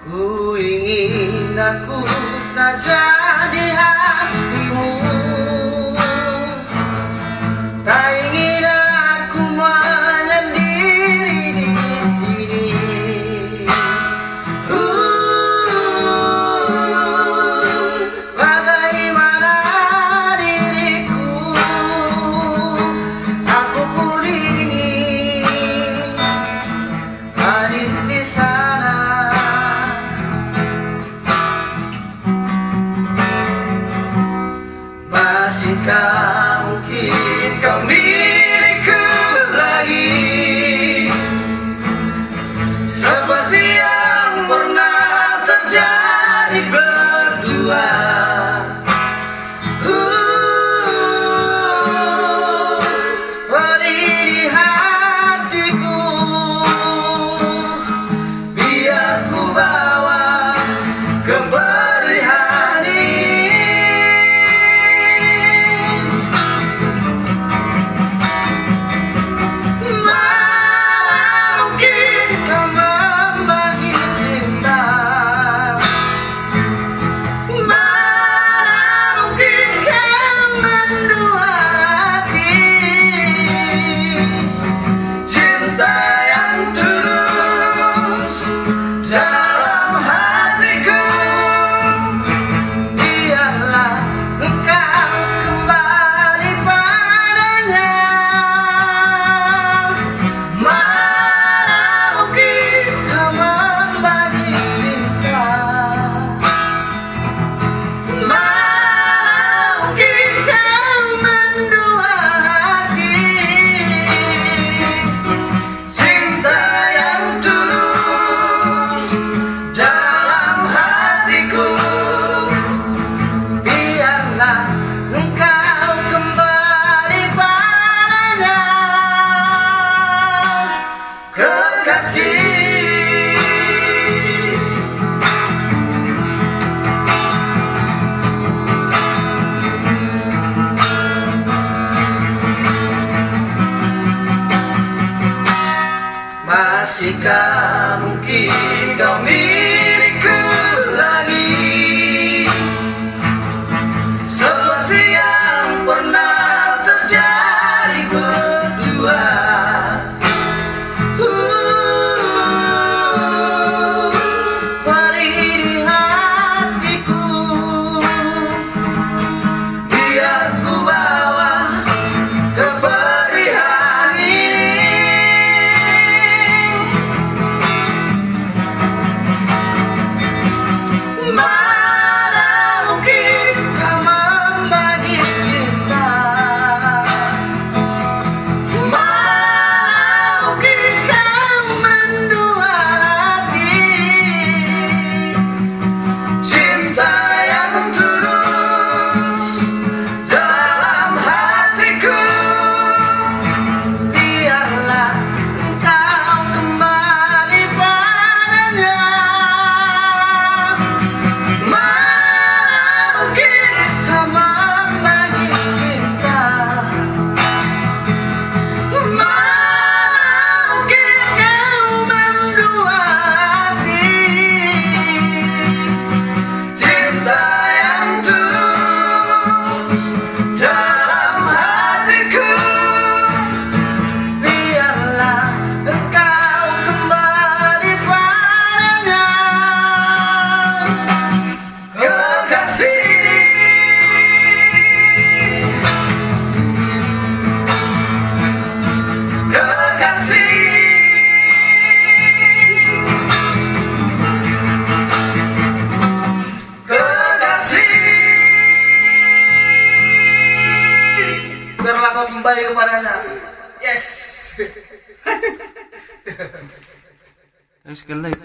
Ku ingin aku saja di hatimu, tak ingin aku menyendiri di sini. Bagaimana diriku, aku pun ingin hadir di sana. Masihkah mungkin kau miliki lagi, seperti yang pernah terjadi berdua. Beri di hatiku, biar ku bawa keberlihan ini. Masihkah mungkin kau miliki lagi, seperti yang pernah terjadi berdua. Beri di hatiku, biar ku bawa keberlihan ini. Mana mungkin kau membagi cinta, mana mungkin kau mendua hati. Cinta yang tulus dalam hatiku, biarlah engkau kembali padanya. Biarlah kau kembali kepadanya. Yes. Sekali lagi,